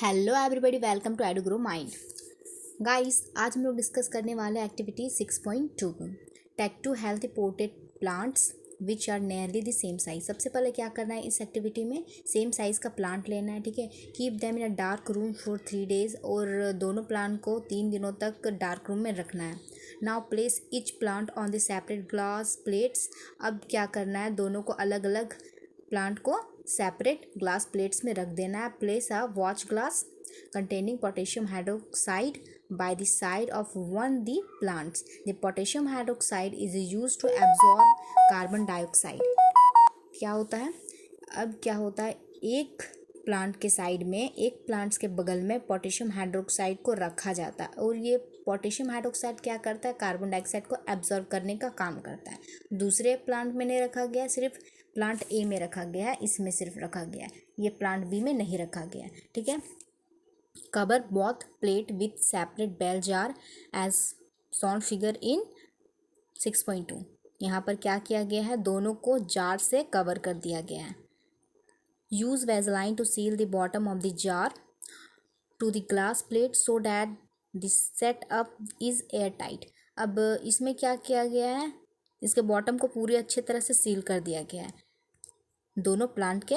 Hello everybody, welcome to Edu Grow Mind. Guys, आज हम लोग डिस्कस करने वाले activity 6.2 take two health potted plants which are nearly the same size. सबसे पहले क्या करना है इस एक्टिविटी में, सेम साइज का प्लांट लेना है। ठीक है, keep them in a dark room for 3 days, और दोनों प्लांट को 3 दिनों तक डार्क रूम में रखना है। Now place each plant on the separate glass plates. अब क्या करना है, दोनों को अलग अलग प्लांट को सेपरेट ग्लास प्लेट्स में रख देना है। Place a watch glass containing potassium hydroxide by the side of one the plants. The potassium hydroxide is used to absorb carbon dioxide. क्या होता है, अब क्या होता है, एक प्लांट के साइड में, एक प्लांट्स के बगल में पोटेशियम हाइड्रोक्साइड को रखा जाता है, और ये पोटेशियम हाइड्रोक्साइड क्या करता है, कार्बन डाइऑक्साइड को एब्जॉर्ब करने का काम करता है। दूसरे प्लांट में नहीं रखा गया, सिर्फ प्लांट ए में रखा गया है, इसमें सिर्फ रखा गया है, ये प्लांट बी में नहीं रखा गया है। ठीक है, cover both plate with separate bell jar as shown figure in 6.2। यहाँ पर क्या किया गया है, दोनों को जार से कवर कर दिया गया है। Use vaseline to seal the bottom of the jar to the glass plate so that the setup is air tight. अब इसमें क्या किया गया है, इसके बॉटम को पूरी अच्छी तरह से सील कर दिया गया है। दोनों प्लांट के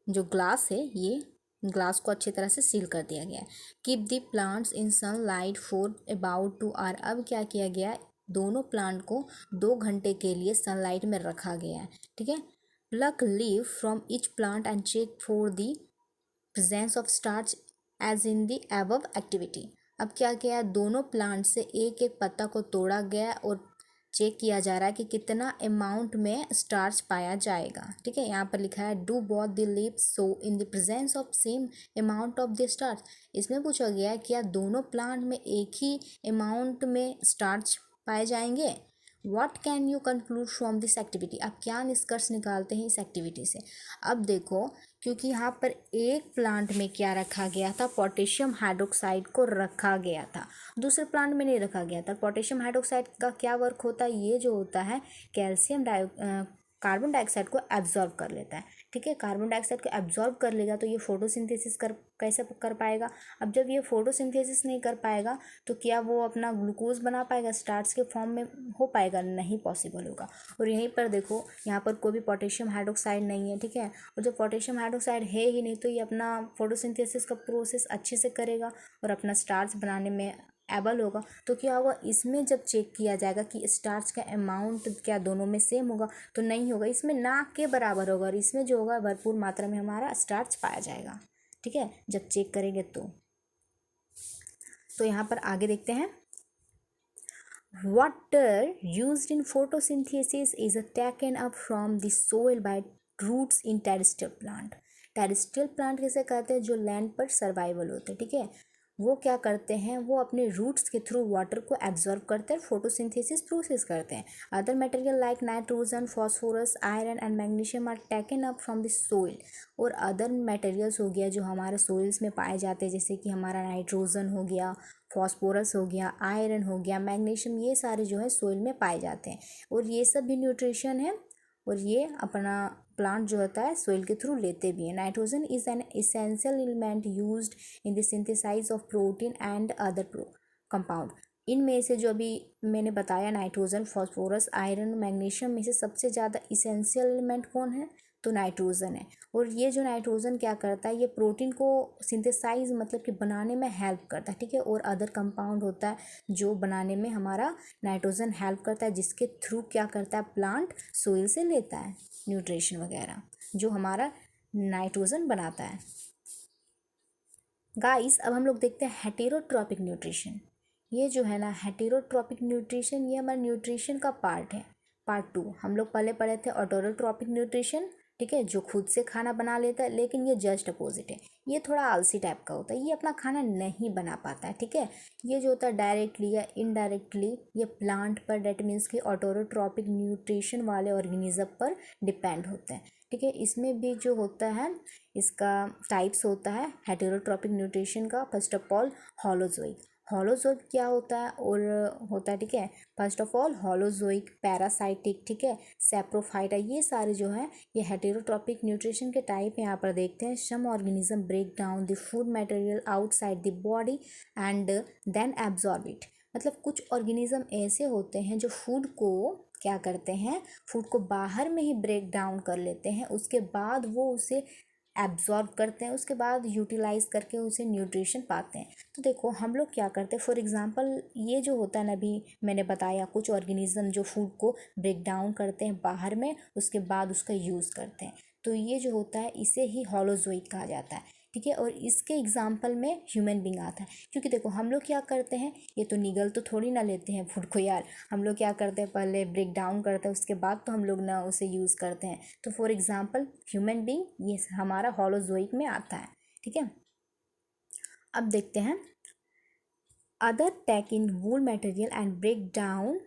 जो ग्लास है, ये ग्लास को अच्छी तरह से सील कर दिया गया है। Keep the plants in sunlight for about 2 hour. अब क्या किया गया है, दोनों प्लांट को 2 घंटे के लिए सनलाइट में रखा गया है। ठीक है, pluck leave from each plant and check for the presence of starch as in the above activity. अब क्या किया, दोनों प्लांट से एक एक पत्ता को तोड़ा गया और चेक किया जा रहा है कि कितना अमाउंट में स्टार्च पाया जाएगा। ठीक है, यहाँ पर लिखा है do both the leaves so in the presence of same amount of the starch. इसमें पूछा गया है क्या दोनों प्लांट में एक ही अमाउंट में स्टार्च पाए जाएंगे। What can you conclude from this activity. आप क्या निष्कर्ष निकालते हैं इस एक्टिविटी से। अब देखो, क्योंकि यहाँ पर एक प्लांट में क्या रखा गया था, पोटेशियम हाइड्रोक्साइड को रखा गया था, दूसरे प्लांट में नहीं रखा गया था। पोटेशियम हाइड्रोक्साइड का क्या वर्क होता है, ये जो होता है कार्बन डाइऑक्साइड को एब्जॉर्ब कर लेता है। ठीक है, कार्बन डाइऑक्साइड को एब्जॉर्ब कर लेगा तो ये फोटोसिंथेसिस कैसे कर पाएगा। अब जब ये फोटोसिंथेसिस नहीं कर पाएगा तो क्या वो अपना ग्लूकोज बना पाएगा, स्टार्च के फॉर्म में हो पाएगा, नहीं पॉसिबल होगा। और यहीं पर देखो, यहाँ पर कोई भी पोटेशियम हाइड्रोक्साइड नहीं है। ठीक है, और जब पोटेशियम हाइड्रोक्साइड है ही नहीं तो ये अपना फोटोसिंथेसिस का प्रोसेस अच्छे से करेगा और अपना स्टार्च बनाने में एबल होगा। तो क्या होगा, इसमें जब चेक किया जाएगा कि स्टार्च का अमाउंट क्या दोनों में सेम होगा, तो नहीं होगा, इसमें ना के बराबर होगा, और इसमें जो होगा भरपूर मात्रा में हमारा स्टार्च पाया जाएगा। ठीक है, जब चेक करेंगे तो यहाँ पर आगे देखते हैं। Water used in photosynthesis is taken up from the soil by roots in terrestrial plant. Terrestrial plant कैसे कहते हैं, जो लैंड पर सर्वाइवल होते हैं। ठीक है, वो क्या करते हैं, वो अपने रूट्स के थ्रू वाटर को एब्जॉर्ब करते हैं, फोटोसिंथेसिस प्रोसेस करते हैं। Other material like nitrogen, phosphorus, iron and magnesium are taken up from the soil. और अदर मटेरियल्स हो गया जो हमारे सोइल्स में पाए जाते हैं, जैसे कि हमारा नाइट्रोजन हो गया, फॉस्फोरस हो गया, आयरन हो गया, मैग्नीशियम, ये सारे जो है सोइल में पाए जाते हैं, और ये सब भी न्यूट्रिशन है, और ये अपना प्लांट जो होता है सोइल के थ्रू लेते भी हैं। Nitrogen is an essential element used in the synthesise of protein and other compound. इनमें से जो अभी मैंने बताया, नाइट्रोजन, फॉस्फोरस, आयरन, मैग्नीशियम में से सबसे ज़्यादा इसेंशियल एलिमेंट कौन है, तो नाइट्रोजन है। और ये जो नाइट्रोजन क्या करता है, ये प्रोटीन को सिंथेसाइज मतलब कि बनाने में हेल्प करता है। ठीक है, और अदर कंपाउंड होता है जो बनाने में हमारा नाइट्रोजन हेल्प करता है, जिसके थ्रू क्या करता है, प्लांट सोइल से लेता है न्यूट्रिशन वगैरह, जो हमारा नाइट्रोजन बनाता है। गाइस, अब हम लोग देखते हैं हेटेरोट्रॉपिक न्यूट्रिशन। ये जो है ना हेटेरोट्रॉपिक न्यूट्रिशन, ये हमारे न्यूट्रिशन का पार्ट है। पार्ट 2 हम लोग पहले पढ़े थे ऑटोट्रॉपिक न्यूट्रिशन। ठीक है, जो खुद से खाना बना लेता है, लेकिन ये जस्ट अपोजिट है, ये थोड़ा आलसी टाइप का होता है, ये अपना खाना नहीं बना पाता है। ठीक है, ये जो होता है डायरेक्टली या इनडायरेक्टली ये प्लांट पर, डेट मीन्स कि ऑटोट्रॉपिक न्यूट्रिशन वाले ऑर्गेनिज्म पर डिपेंड होते हैं। ठीक है, इसमें भी जो होता है, इसका टाइप्स होता है हेटेरोट्रॉपिक न्यूट्रिशन का। First of all holozoic. Holozoic क्या होता है और होता है, ठीक है। First of all holozoic, parasitic, ठीक है, सैप्रोफाइटा, ये सारे जो है ये हेटेरोट्रॉपिक न्यूट्रिशन के टाइप यहाँ पर देखते हैं। Some organism break down the food material outside the body and then absorb it. मतलब कुछ ऑर्गेनिज्म ऐसे होते हैं जो फूड को क्या करते हैं, फूड को बाहर में ही ब्रेक डाउन कर लेते हैं, उसके बाद वो उसे एब्जॉर्ब करते हैं, उसके बाद यूटिलाइज करके उसे न्यूट्रिशन पाते हैं। तो देखो हम लोग क्या करते हैं, फॉर एग्जांपल ये जो होता है ना, अभी मैंने बताया कुछ ऑर्गेनिज्म जो फूड को ब्रेक डाउन करते हैं बाहर में, उसके बाद उसका यूज़ करते हैं, तो ये जो होता है इसे ही हॉलोजोइक कहा जाता है, ठीक है। और इसके एग्जाम्पल में ह्यूमन बींग आता है, क्योंकि देखो हम लोग क्या करते हैं, ये तो निगल तो थोड़ी ना लेते हैं फूड को यार, हम लोग क्या करते हैं, पहले ब्रेक डाउन करते हैं, उसके बाद तो हम लोग ना उसे यूज़ करते हैं। तो फॉर एग्जाम्पल ह्यूमन बींग ये हमारा हॉलोजोइक में आता है, ठीक है। अब देखते हैं other take in wool material and break down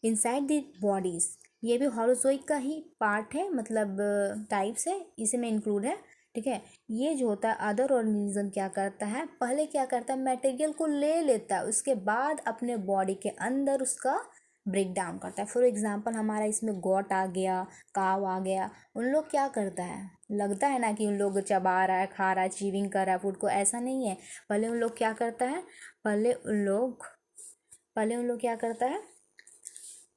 inside the bodies, ये भी हॉलोजोइक का ही पार्ट है, मतलब टाइप्स है, इसी में इंक्लूड है, ठीक है। ये जो होता है अदर ऑर्गेनिज्म क्या करता है, पहले क्या करता है, मटेरियल को ले लेता है, उसके बाद अपने बॉडी के अंदर उसका ब्रेक डाउन करता है। फॉर एग्जांपल हमारा इसमें गॉट आ गया, काव आ गया, उन लोग क्या करता है, लगता है ना कि उन लोग चबा रहा है, खा रहा है, चीविंग कर रहा है फूड को, ऐसा नहीं है। पहले उन लोग क्या करता है, पहले उन लोग क्या करता है,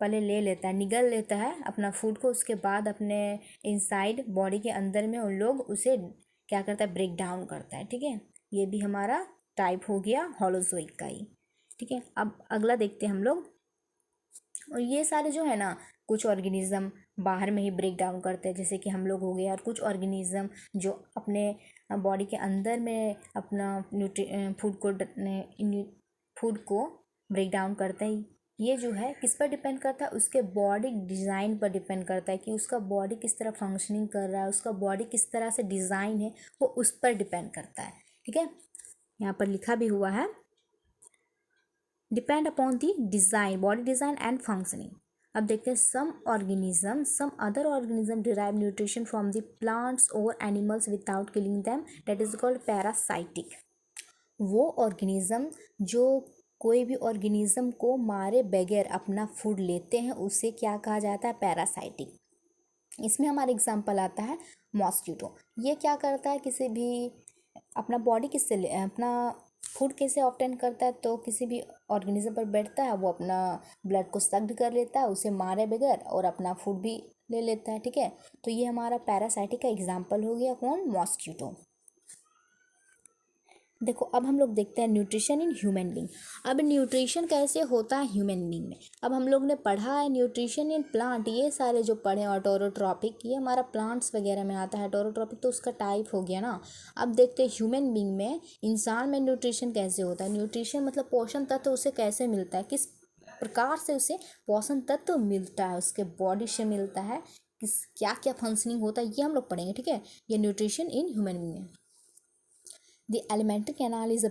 पहले ले लेता है, निगल लेता है अपना फूड को, उसके बाद अपने इनसाइड बॉडी के अंदर में उन लोग उसे क्या करता है, ब्रेक डाउन करता है, ठीक है। ये भी हमारा टाइप हो गया हॉलोजोइक का ही, ठीक है। अब अगला देखते हैं हम लोग, और ये सारे जो है ना कुछ ऑर्गेनिज्म बाहर में ही ब्रेक डाउन करते हैं, जैसे कि हम लोग हो गए, और कुछ ऑर्गेनिज्म जो अपने बॉडी के अंदर में अपना फूड को ब्रेक डाउन करते हैं। ये जो है किस पर डिपेंड करता है, उसके बॉडी डिज़ाइन पर डिपेंड करता है कि उसका बॉडी किस तरह फंक्शनिंग कर रहा है, उसका बॉडी किस तरह से डिज़ाइन है, वो उस पर डिपेंड करता है, ठीक है। यहाँ पर लिखा भी हुआ है depend upon the design, body design and functioning. अब देखते हैं some other organism derive nutrition from the plants और animals without killing them, that is called parasitic. वो ऑर्गेनिज्म जो कोई भी ऑर्गेनिज्म को मारे बगैर अपना फूड लेते हैं, उसे क्या कहा जाता है, पैरासाइटिक। इसमें हमारा एग्जाम्पल आता है मॉस्किटो। ये क्या करता है, किसी भी अपना बॉडी अपना फूड कैसे ऑब्टेन करता है, तो किसी भी ऑर्गेनिज्म पर बैठता है, वो अपना ब्लड को सक्ड कर लेता है उसे मारे बगैर, और अपना फूड भी ले लेता है, ठीक है। तो ये हमारा पैरासाइटिक का एग्जाम्पल हो गया, कौन, मॉस्किटो। देखो अब हम लोग देखते हैं न्यूट्रिशन इन ह्यूमन बींग। अब न्यूट्रिशन कैसे होता है ह्यूमन बींग में, अब हम लोग ने पढ़ा है न्यूट्रिशन इन प्लांट, ये सारे जो पढ़े ऑटोरोट्रॉपिक, ये हमारा प्लांट्स वगैरह में आता है, ऑटोरोट्रॉपिक तो उसका टाइप हो गया ना। अब देखते हैं ह्यूमन बींग में, इंसान में न्यूट्रिशन कैसे होता है। न्यूट्रिशन मतलब पोषण तत्व उसे कैसे मिलता है, किस प्रकार से उसे पोषण तत्व मिलता है, उसके बॉडी से मिलता है, किस क्या क्या फंक्शनिंग होता है, ये हम लोग पढ़ेंगे, ठीक है। ये न्यूट्रिशन इन ह्यूमन बींग है। The alimentary canal is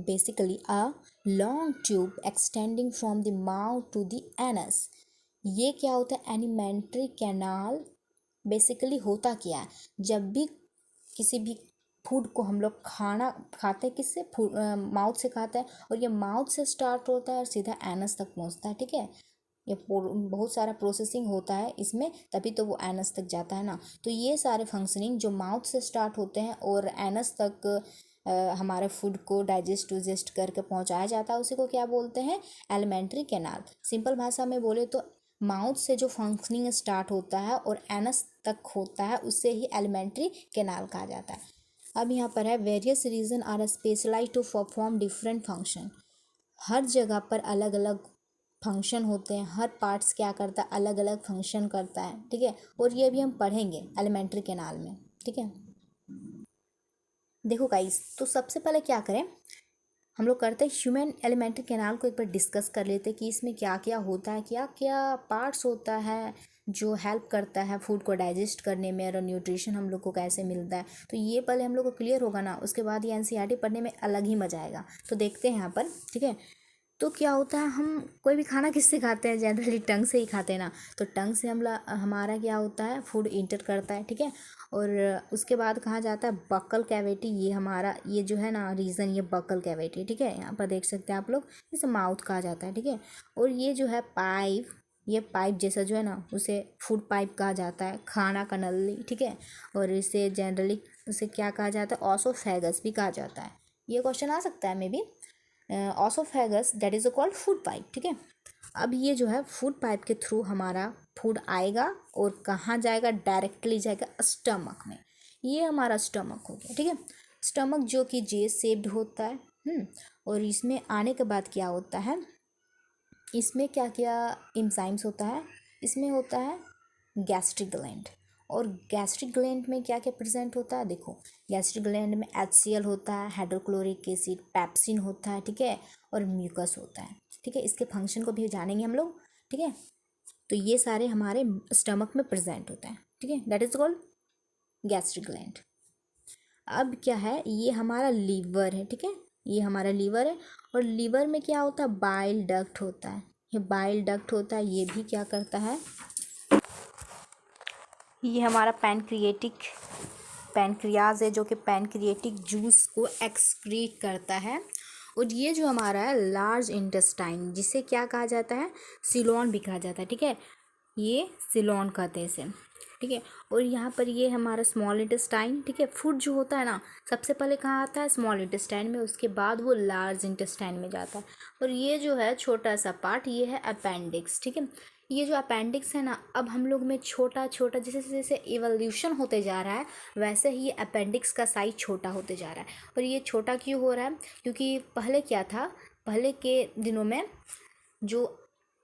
basically a long tube extending from the mouth to the anus. ये क्या होता है, एलिमेंट्री कैनाल बेसिकली होता क्या है, जब भी किसी भी फूड को हम लोग खाना खाते हैं, किससे, माउथ से खाते हैं, और ये माउथ से स्टार्ट होता है और सीधा एनस तक पहुंचता है, ठीक है। ये बहुत सारा प्रोसेसिंग होता है इसमें, तभी तो वो एनस तक जाता है ना। तो ये सारे फंक्शनिंग जो माउथ से स्टार्ट होते हैं और एनस तक हमारे फूड को डाइजेस्ट करके पहुंचाया जाता है, उसी को क्या बोलते हैं, एलिमेंट्री कैनाल। सिंपल भाषा में बोले तो माउथ से जो फंक्शनिंग स्टार्ट होता है और एनस तक होता है, उससे ही एलिमेंट्री कैनाल कहा जाता है। अब यहाँ पर है various region are specialize to perform different function. हर जगह पर अलग अलग फंक्शन होते हैं, हर पार्ट्स क्या करता है, अलग अलग फंक्शन करता है, ठीक है। और ये भी हम पढ़ेंगे एलिमेंट्री कैनाल में, ठीक है। देखो गाइस, तो सबसे पहले क्या करें, हम लोग करते हैं ह्यूमन एलिमेंट्री कैनाल को एक बार डिस्कस कर लेते हैं कि इसमें क्या क्या होता है, क्या क्या पार्ट्स होता है जो हेल्प करता है फूड को डाइजेस्ट करने में, और न्यूट्रिशन हम लोग को कैसे मिलता है। तो ये पहले हम लोग को क्लियर होगा ना, उसके बाद ये एनसीईआरटी पढ़ने में अलग ही मजा आएगा। तो देखते हैं यहाँ पर, ठीक है। तो क्या होता है, हम कोई भी खाना किससे खाते हैं, जनरली टंग से ही खाते हैं ना। तो टंग से हमारा क्या होता है, फूड इंटर करता है, ठीक है। और उसके बाद कहाँ जाता है, बकल कैविटी। ये हमारा ये जो है ना रीजन, ये बकल कैविटी, ठीक है। यहाँ पर देख सकते हैं आप लोग, इसे माउथ कहा जाता है, ठीक है। और ये जो है पाइप, ये पाइप जैसा जो है ना, उसे फूड पाइप कहा जाता है, खाना का नली, ठीक है। और इसे जनरली उसे क्या कहा जाता है, ऑसोफेगस भी कहा जाता है। ये क्वेश्चन आ सकता है may be. Oesophagus that is called food pipe, ठीक है। अब ये जो है फूड पाइप के थ्रू हमारा फूड आएगा और कहाँ जाएगा, डायरेक्टली जाएगा स्टमक में। ये हमारा स्टमक हो गया, ठीक है। स्टमक जो कि जे शेप्ड होता है। और इसमें आने के बाद क्या होता है, इसमें क्या क्या इंजाइम्स होता है, इसमें होता है गैस्ट्रिक ग्लैंड। और गैस्ट्रिक ग्लैंड में क्या क्या प्रेजेंट होता है, देखो गैस्ट्रिक ग्लैंड में HCl होता है, हाइड्रोक्लोरिक एसिड, पेप्सिन होता है, ठीक है। और म्यूकस होता है, ठीक है। इसके फंक्शन को भी जानेंगे हम लोग, ठीक है। तो ये सारे हमारे स्टमक में प्रेजेंट होते हैं, ठीक है। That is called gastric gland. अब क्या है, ये हमारा लीवर है, ठीक है। ये हमारा लीवर है। और लीवर में क्या होता है, बाइल डक्ट होता है। ये बाइल डक्ट होता है, ये भी क्या करता है, ये हमारा पैनक्रियाज है, जो कि पैनक्रिएटिक जूस को एक्सक्रीट करता है। और ये जो हमारा है लार्ज इंटेस्टाइन, जिसे क्या कहा जाता है, सिलोन भी कहा जाता है, ठीक है। ये सिलोन कहते हैं इसे, ठीक है। और यहाँ पर ये हमारा स्मॉल इंटेस्टाइन, ठीक है। फूड जो होता है ना, सबसे पहले कहाँ आता है, स्मॉल इंटेस्टाइन में, उसके बाद वो लार्ज इंटेस्टाइन में जाता है। और ये जो है छोटा सा पार्ट, ये है अपेंडिक्स, ठीक है। ये जो अपेंडिक्स है ना, अब हम लोग में छोटा छोटा जैसे जैसे इवोल्यूशन होते जा रहा है, वैसे ही ये अपेंडिक्स का साइज छोटा होते जा रहा है। और ये छोटा क्यों हो रहा है, क्योंकि पहले क्या था, पहले के दिनों में जो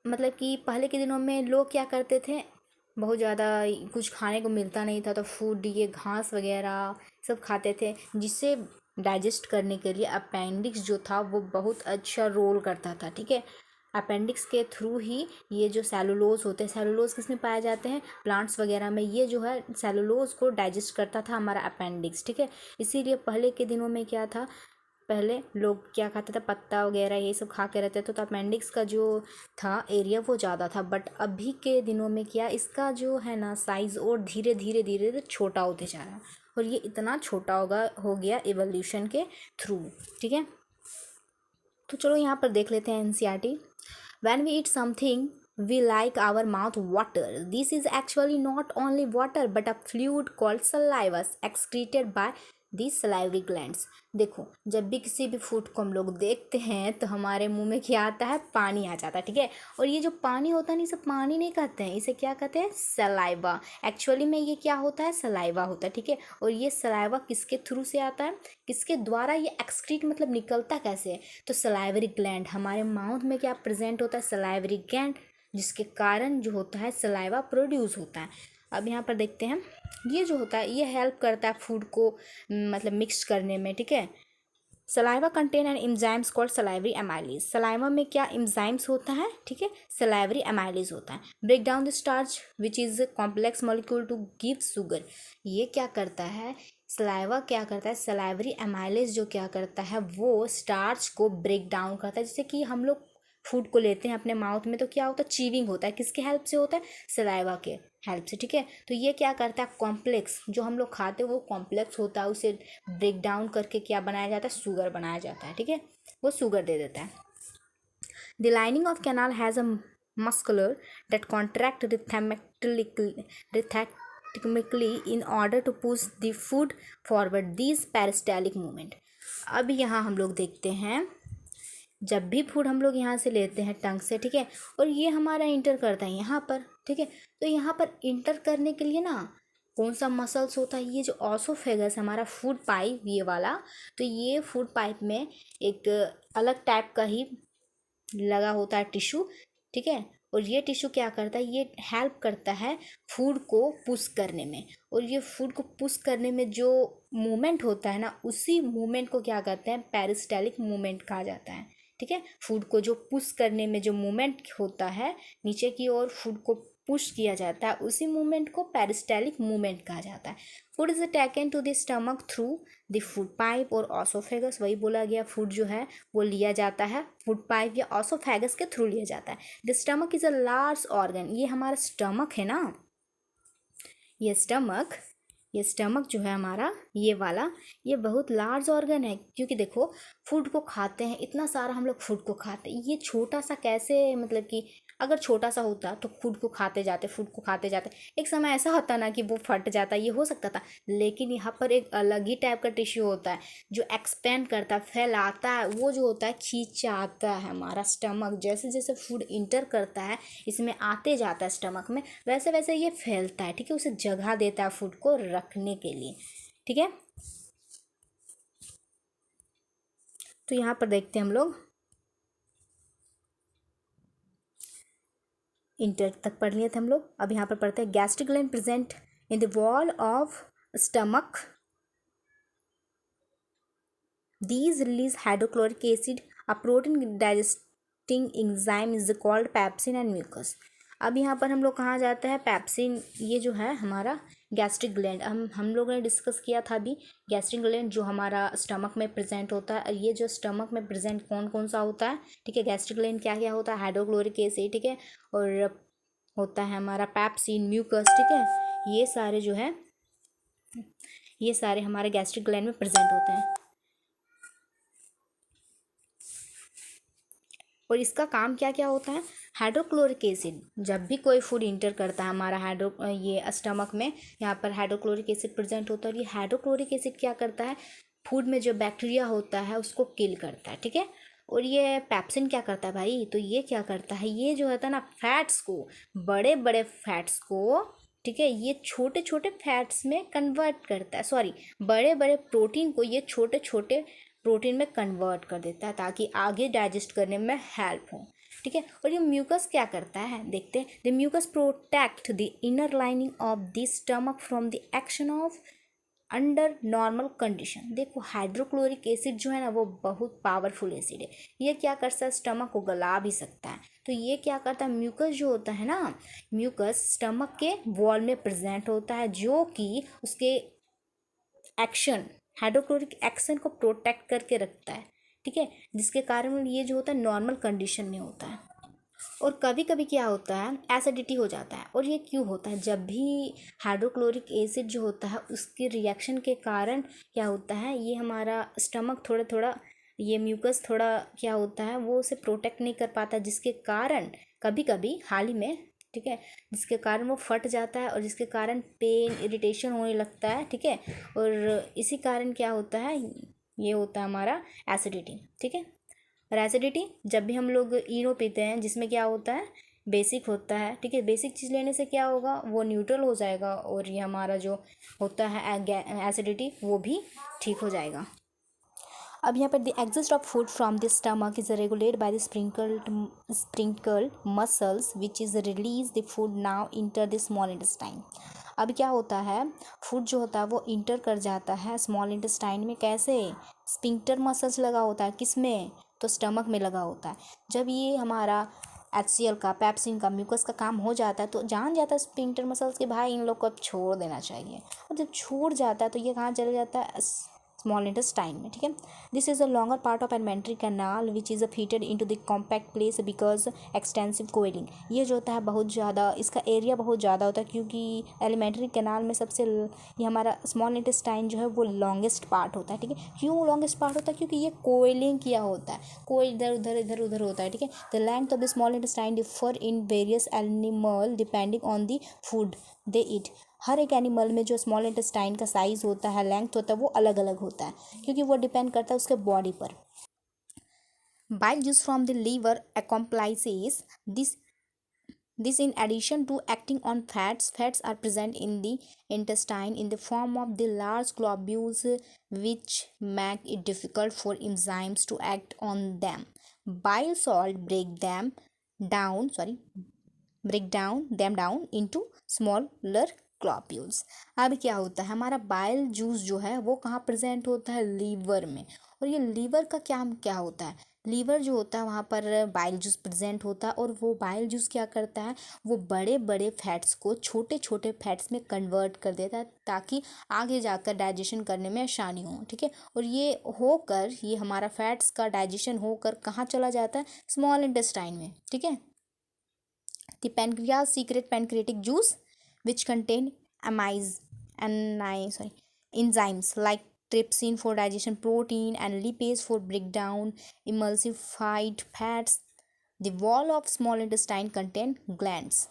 मतलब कि पहले के दिनों में लोग क्या करते थे, बहुत ज़्यादा कुछ खाने को मिलता नहीं था, तो फूड ये घास वगैरह सब खाते थे, जिससे डाइजेस्ट करने के लिए अपेंडिक्स जो था वो बहुत अच्छा रोल करता था, ठीक है। अपेंडिक्स के थ्रू ही ये जो सेलुलोज होते हैं, सेलुलोज किस में पाए जाते हैं, प्लांट्स वगैरह में, ये जो है सेलुलोज को डाइजेस्ट करता था हमारा अपेंडिक्स, ठीक है। इसीलिए पहले के दिनों में क्या था, पहले लोग क्या खाते थे, पत्ता वगैरह ये सब खा के रहते थे, तो अपेंडिक्स का जो था एरिया वो ज़्यादा था। बट अभी के दिनों में क्या, इसका जो है ना साइज़ और धीरे धीरे धीरे धीरे छोटा होते जा रहा है। और ये इतना छोटा हो गया एवोल्यूशन के थ्रू, ठीक है। तो चलो यहाँ पर देख लेते हैं NCERT। When we eat something we like, our mouth water. This is actually not only water but a fluid called saliva excreted by the salivary glands. देखो, जब भी किसी भी फूड को हम लोग देखते हैं तो हमारे मुंह में क्या आता है, पानी आ जाता है, ठीक है। और ये जो पानी होता है ना, इसे पानी नहीं कहते हैं, इसे क्या कहते हैं, सलाइवा। एक्चुअली में ये क्या होता है, सलाइवा होता है, ठीक है। और ये सलाइवा किसके थ्रू से आता है, किसके द्वारा ये एक्सक्रीट मतलब निकलता कैसे है, तो सलाइवरी ग्लैंड, हमारे माउथ में क्या प्रेजेंट होता है, सलाइवरी ग्लैंड, जिसके कारण जो होता है सलाइवा प्रोड्यूस होता है। अब यहाँ पर देखते हैं, ये जो होता है ये हेल्प करता है फूड को मतलब मिक्स करने में, ठीक है। Saliva contain and enzymes called salivary amylase. Saliva में क्या एंजाइम्स होता है, ठीक है, सलाइवरी एमाइलेज होता है। Break down the starch which is complex molecule to give sugar. ये क्या करता है, सलाइवा क्या करता है, सलाइवरी एमाइलेज जो क्या करता है, वो स्टार्च को ब्रेक डाउन करता है। जैसे कि हम लोग फूड को लेते हैं अपने माउथ में, तो क्या होता है, चीविंग होता है, किसके हेल्प से होता है, सलाइवा के हेल्प से, ठीक है। तो ये क्या करता है, कॉम्प्लेक्स जो हम लोग खाते हैं वो कॉम्प्लेक्स होता है, उसे ब्रेक डाउन करके क्या बनाया जाता है, शुगर बनाया जाता है, ठीक है, वो शुगर दे देता है। The lining of canal has a muscular that contract rhythmically in order to push the food forward, these peristaltic movement। अब यहाँ हम लोग देखते हैं, जब भी फूड हम लोग यहाँ से लेते हैं टंग से, ठीक है, और ये हमारा इंटर करता है यहाँ पर, ठीक है। तो यहाँ पर इंटर करने के लिए ना कौन सा मसल्स होता है, ये जो ऑसोफेगस हमारा फूड पाइप ये वाला, तो ये फूड पाइप में एक अलग टाइप का ही लगा होता है टिश्यू, ठीक है। और ये टिश्यू क्या करता है, ये हेल्प करता है फूड को पुश करने में। और ये फूड को पुश करने में जो मूवमेंट होता है ना, उसी मूवमेंट को क्या कहते हैं, पेरिस्टालिक मूवमेंट कहा जाता है, ठीक है। फूड को जो पुश करने में जो मूवमेंट होता है नीचे की ओर, फूड को पुश किया जाता है, उसी मूवमेंट को पेरिस्टालिक मूवमेंट कहा जाता है। Food is taken to the stomach through the food pipe और ऑसोफेगस, वही बोला गया, फूड जो है वो लिया जाता है फूड पाइप या ऑसोफेगस के थ्रू लिया जाता है। The stomach is a large organ, ये हमारा स्टमक है ना, ये स्टमक जो है हमारा ये वाला, ये बहुत लार्ज ऑर्गन है, क्योंकि देखो फूड को खाते हैं, इतना सारा हम लोग फूड को खाते हैं, ये छोटा सा कैसे, मतलब कि अगर छोटा सा होता तो फूड को खाते जाते एक समय ऐसा होता ना कि वो फट जाता, ये हो सकता था, लेकिन यहाँ पर एक अलग ही टाइप का टिश्यू होता है जो एक्सपेंड करता है, फैलाता है, वो जो होता है खींचाता है हमारा स्टमक, जैसे जैसे फूड इंटर करता है इसमें आते जाता है स्टमक में, वैसे वैसे ये फैलता है, ठीक है, उसे जगह देता है फूड को रखने के लिए, ठीक है। तो यहाँ पर देखते हैं हम लोग, इंटर तक पढ़ लिए थे हम लोग, अब यहाँ पर पढ़ते हैं gastric gland present in the wall of stomach, these release hydrochloric acid, a protein digesting enzyme is called pepsin and mucus. अब यहाँ पर हम लोग कहाँ जाते हैं, पैप्सिन, ये जो है हमारा गैस्ट्रिक ग्लैंड, हम लोगों ने डिस्कस किया था अभी, गैस्ट्रिक ग्लैंड जो हमारा स्टमक में प्रेजेंट होता है, ये जो स्टमक में प्रेजेंट कौन कौन सा होता है, ठीक है, गैस्ट्रिक ग्लैंड क्या क्या होता है, हाइड्रोक्लोरिक एसिड, ठीक है, और होता है हमारा पैप्सिन, म्यूकस, ठीक है, ये सारे जो है ये सारे हमारे गैस्ट्रिक ग्लैंड में प्रेजेंट होते हैं। और इसका काम क्या क्या होता है, हाइड्रोक्लोरिक एसिड, जब भी कोई फूड इंटर करता है हमारा ये स्टमक में, यहाँ पर हाइड्रोक्लोरिक एसिड प्रेजेंट होता है, और ये हाइड्रोक्लोरिक एसिड क्या करता है, फूड में जो बैक्टीरिया होता है उसको किल करता है, ठीक है। और ये पैप्सिन क्या करता है भाई, तो ये क्या करता है, ये जो होता है ना फैट्स को, बड़े बड़े फैट्स को, ठीक है, ये छोटे छोटे फैट्स में कन्वर्ट करता है, सॉरी, बड़े बड़े प्रोटीन को ये छोटे छोटे प्रोटीन में कन्वर्ट कर देता है, ताकि आगे डाइजेस्ट करने में हेल्प हो, ठीक है। और ये म्यूकस क्या करता है, देखते हैं, the mucus protect the inner lining of the stomach from the action of under normal condition. देखो हाइड्रोक्लोरिक एसिड जो है ना वो बहुत पावरफुल एसिड है, ये क्या करता है, स्टमक को गला भी सकता है, तो ये क्या करता है, म्यूकस जो होता है ना, म्यूकस स्टमक के वॉल में प्रेजेंट होता है, जो कि उसके एक्शन, हाइड्रोक्लोरिक एक्शन को प्रोटेक्ट करके रखता है, ठीक है, जिसके कारण ये जो होता है नॉर्मल कंडीशन में होता है। और कभी कभी क्या होता है, एसिडिटी हो जाता है, और ये क्यों होता है, जब भी हाइड्रोक्लोरिक एसिड जो होता है उसके रिएक्शन के कारण क्या होता है, ये हमारा स्टमक थोड़ा थोड़ा, ये म्यूकस थोड़ा क्या होता है, वो उसे प्रोटेक्ट नहीं कर पाता, जिसके कारण कभी कभी हाल ही में, ठीक है, जिसके कारण वो फट जाता है, और जिसके कारण पेन इरिटेशन होने लगता है, ठीक है, और इसी कारण क्या होता है, ये होता है हमारा एसिडिटी, ठीक है। और एसिडिटी जब भी हम लोग इनो पीते हैं, जिसमें क्या होता है, बेसिक होता है, ठीक है, बेसिक चीज़ लेने से क्या होगा, वो न्यूट्रल हो जाएगा, और ये हमारा जो होता है एसिडिटी वो भी ठीक हो जाएगा। अब यहाँ पर the exist of food from the stomach is regulate by the sprinkled muscles which is release the food now enter the small intestine. अब क्या होता है, फूड जो होता है वो इंटर कर जाता है स्मॉल इंटेस्टाइन में, कैसे, स्पिंक्टर मसल्स लगा होता है, किस में, तो स्टमक में लगा होता है। जब ये हमारा HCl का, पैप्सिन का, म्यूकस का काम हो जाता है तो जान जाता है स्पिंक्टर मसल्स के भाई इन लोग को अब छोड़ देना चाहिए, और जब छोड़ जाता है तो ये कहाँ चले जाता है, स्मॉल इंटेस्टाइन में, ठीक है। This is a longer part of alimentary canal which is fitted into the compact place because extensive coiling. ये जो होता है बहुत ज़्यादा, इसका एरिया बहुत ज़्यादा होता है, क्योंकि एलिमेंट्री कैनाल में सबसे ये हमारा स्मॉल इंटेस्टाइन जो है वो लॉन्गेस्ट पार्ट होता है, ठीक है। क्यों लॉन्गेस्ट पार्ट होता है, क्योंकि ये कोयलिंग किया होता है, कोई इधर उधर होता है, ठीक है। The length of the small intestine differ in various animal depending on the food they eat. हर एक एनिमल में जो स्मॉल इंटेस्टाइन का साइज होता है, लेंथ होता है, वो अलग अलग होता है, क्योंकि वो डिपेंड करता है उसके बॉडी पर। Bile juice from the liver accomplices this in addition to acting on fats are present in the intestine in the form of the large globules which make it difficult for enzymes to act on them. Bile salt break them down into smaller globules. अब क्या होता है, हमारा bile juice जो है वो कहाँ present होता है, लीवर में, और ये लीवर का क्या होता है, लीवर जो होता है वहाँ पर बाइल जूस प्रेजेंट होता है, और वो बाइल जूस क्या करता है, वो बड़े बड़े फैट्स को छोटे छोटे फैट्स में कन्वर्ट कर देता है ताकि आगे जाकर डाइजेशन करने में आसानी हो, ठीक है। और ये हमारा फैट्स का डाइजेशन होकर कहाँ चला जाता है, स्मॉल इंटेस्टाइन में, ठीक है। The pancreas secrete pancreatic juice, which contain enzymes like trypsin for digestion, protein, and lipase for breakdown, emulsified fats. The wall of small intestine contain glands.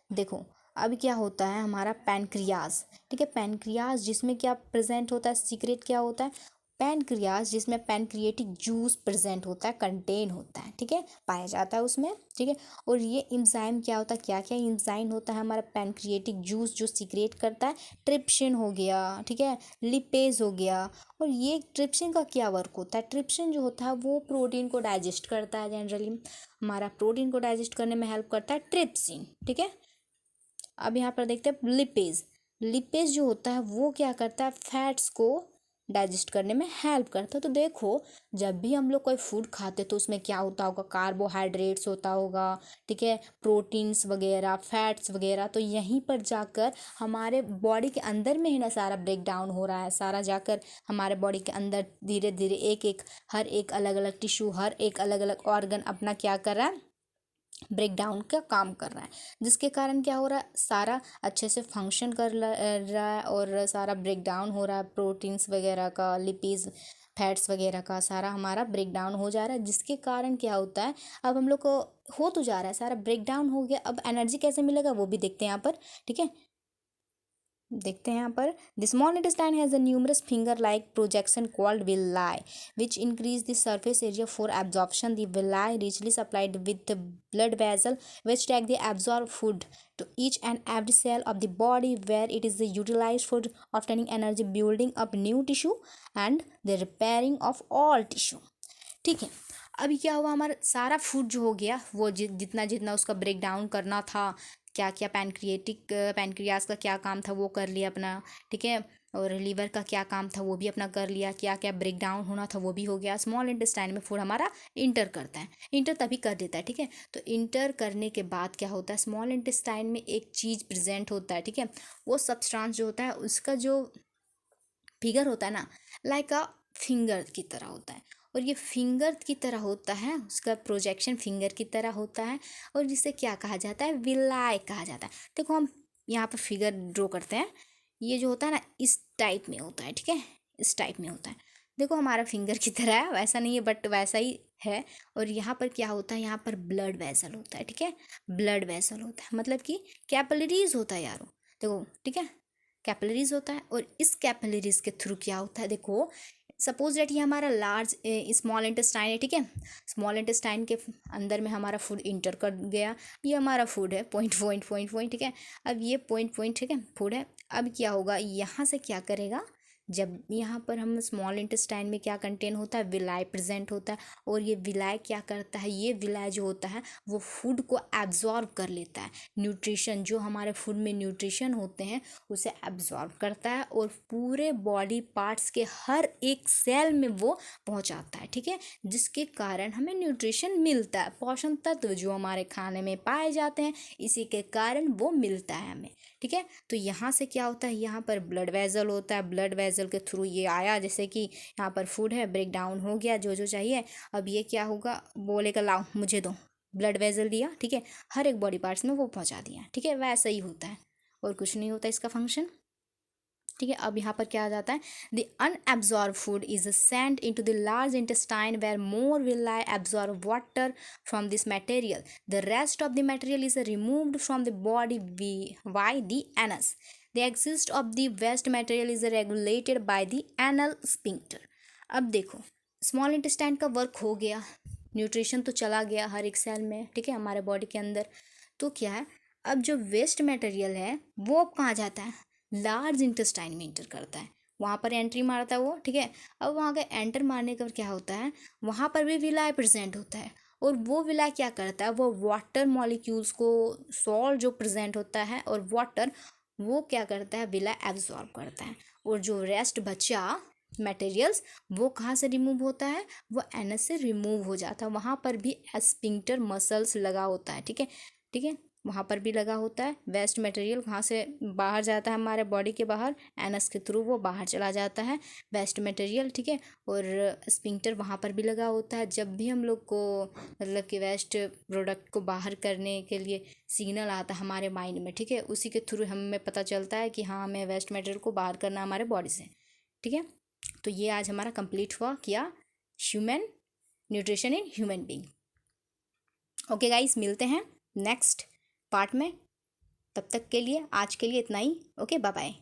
देखो अभी क्या होता है, हमारा पैनक्रियाज, ठीक है। पैनक्रियाज जिसमें क्या प्रेजेंट होता है, सीक्रेट क्या होता है, पैनक्रियाज जिसमें पैनक्रिएटिक जूस प्रेजेंट होता है, कंटेन होता है, ठीक है, पाया जाता है उसमें, ठीक है। और ये इंजाइम क्या होता है, क्या क्या इंजाइम होता है हमारा पैनक्रिएटिक जूस जो सीक्रेट करता है, ट्रिप्सिन हो गया, ठीक है, लिपेज हो गया। और ये ट्रिप्सिन का क्या वर्क होता है, ट्रिप्सिन जो होता है वो प्रोटीन को डाइजेस्ट करता है, जनरली हमारा प्रोटीन को डाइजेस्ट करने में हेल्प करता है ट्रिप्सिन, ठीक है। अब यहाँ पर देखते हैं लिपेज। लिपेज जो होता है वो क्या करता है, फैट्स को डाइजेस्ट करने में हेल्प करता है। तो देखो जब भी हम लोग कोई फूड खाते तो उसमें क्या होता होगा, कार्बोहाइड्रेट्स होता होगा, ठीक है, प्रोटीन्स वगैरह, फैट्स वगैरह। तो यहीं पर जाकर हमारे बॉडी के अंदर में ही ना सारा ब्रेक डाउन हो रहा है, सारा जाकर हमारे बॉडी के अंदर धीरे धीरे एक एक हर एक अलग अलग टिश्यू, हर एक अलग अलग ऑर्गन अपना क्या कर रहा है, ब्रेक डाउन का काम कर रहा है, जिसके कारण क्या हो रहा है, सारा अच्छे से फंक्शन कर रहा है और सारा ब्रेक डाउन हो रहा है, प्रोटीन्स वगैरह का, लिपिड्स, फैट्स वगैरह का सारा हमारा ब्रेक डाउन हो जा रहा है, जिसके कारण क्या होता है, अब हम लोग को हो तो जा रहा है, सारा ब्रेक डाउन हो गया। अब एनर्जी कैसे मिलेगा वो भी देखते हैं यहाँ पर, ठीक है। देखते हैं यहाँ पर, the small intestine has a numerous finger like projection called villi which increase the surface area for absorption. The villi richly supplied with the blood vessel which take the absorbed food to each and every cell of the body where it is utilized for obtaining energy, building up new tissue and the repairing of all tissue, ठीक है। अभी क्या हुआ, हमारा सारा food जो हो गया वो जितना जितना उसका ब्रेक डाउन करना था, क्या क्या पैनक्रियाज का क्या काम था वो कर लिया अपना, ठीक है। और लीवर का क्या काम था वो भी अपना कर लिया, क्या क्या ब्रेक डाउन होना था वो भी हो गया। स्मॉल इंटेस्टाइन में फूड हमारा इंटर करता है, इंटर तभी कर देता है, ठीक है। तो इंटर करने के बाद क्या होता है, स्मॉल इंटेस्टाइन में एक चीज़ प्रेजेंट होता है, ठीक है। वो सब्सटेंस जो होता है उसका जो फिगर होता है ना, लाइक अ फिंगर की तरह होता है, और ये फिंगर की तरह होता है, उसका प्रोजेक्शन फिंगर की तरह होता है, और जिसे क्या कहा जाता है, विलाई कहा जाता है। देखो हम यहाँ पर फिगर ड्रॉ करते हैं, ये जो होता है ना इस टाइप में होता है, ठीक है, इस टाइप में होता है। देखो हमारा फिंगर की तरह है, वैसा नहीं है बट वैसा ही है। और यहाँ पर क्या होता है, यहाँ पर ब्लड वेसल होता है, ठीक है, ब्लड वेसल होता है, मतलब कि कैपिलरीज होता है यारो, देखो, ठीक है, कैपिलरीज होता है। और इस कैपिलरीज के थ्रू क्या होता है, देखो सपोज डेट ये हमारा लार्ज स्मॉल इंटेस्टाइन है, ठीक है। स्मॉल इंटेस्टाइन के अंदर में हमारा फूड इंटर कर गया, ये हमारा फूड है, पॉइंट, ठीक है। अब ये पॉइंट, ठीक है, फूड है। अब क्या होगा, यहाँ से क्या करेगा, जब यहाँ पर हम स्मॉल इंटेस्टाइन में क्या कंटेन होता है, विलाई प्रेजेंट होता है। और ये विलाई क्या करता है, ये विलाई जो होता है वो फूड को एब्जॉर्ब कर लेता है, न्यूट्रिशन जो हमारे फूड में न्यूट्रिशन होते हैं उसे एब्जॉर्ब करता है और पूरे बॉडी पार्ट्स के हर एक सेल में वो पहुंचाता है, ठीक है, जिसके कारण हमें न्यूट्रिशन मिलता है, पोषण तत्व जो हमारे खाने में पाए जाते हैं इसी के कारण वो मिलता है हमें, ठीक है। तो यहाँ से क्या होता है, यहाँ पर ब्लड वेजल होता है, ब्लड वेजल के थ्रू ये आया, जैसे कि यहाँ पर फूड है, ब्रेक डाउन हो गया जो जो चाहिए। अब ये क्या होगा, बोलेगा लाओ मुझे दो, ब्लड वेजल दिया, ठीक है, हर एक बॉडी पार्ट्स में वो पहुँचा दिया, ठीक है, वैसा ही होता है और कुछ नहीं होता इसका फंक्शन, ठीक है। अब यहाँ पर क्या आ जाता है, the unabsorb food is sent into the large intestine where more villi absorb water from this material, the rest of the material is removed from the body by the anus, the exist of the waste material is regulated by the anal sphincter. अब देखो small intestine का work हो गया, nutrition तो चला गया हर एक cell में, ठीक है, हमारे बॉडी के अंदर। तो क्या है, अब जो वेस्ट मटेरियल है वो अब कहाँ जाता है, लार्ज इंटेस्टाइन में इंटर करता है, वहाँ पर एंट्री मारता है वो, ठीक है। अब वहाँ का एंटर मारने का क्या होता है, वहाँ पर भी विलाई प्रेजेंट होता है, और वो विलाई क्या करता है, वो वाटर मॉलिक्यूल्स को, सॉल्ट जो प्रेजेंट होता है और वाटर, वो क्या करता है, विलाई एब्जॉर्ब करता है। और जो रेस्ट बचा, मटेरियल्स वो कहाँ से रिमूव होता है, वो एनस से रिमूव हो जाता है। वहाँ पर भी स्फिंक्टर मसल्स लगा होता है, ठीक है, ठीक है, वहाँ पर भी लगा होता है। वेस्ट मटेरियल कहाँ से बाहर जाता है, हमारे बॉडी के बाहर एनस के थ्रू वो बाहर चला जाता है वेस्ट मटेरियल, ठीक है। और स्फिंक्टर वहाँ पर भी लगा होता है। जब भी हम लोग को मतलब कि वेस्ट प्रोडक्ट को बाहर करने के लिए सिग्नल आता है हमारे माइंड में, ठीक है, उसी के थ्रू हमें पता चलता है कि हाँ हमें वेस्ट मटेरियल को बाहर करना हमारे बॉडी से, ठीक है। तो ये आज हमारा कंप्लीट हुआ क्या, human nutrition in human being. Okay guys, मिलते हैं नेक्स्ट पार्ट में। तब तक के लिए आज के लिए इतना ही। Okay, bye bye.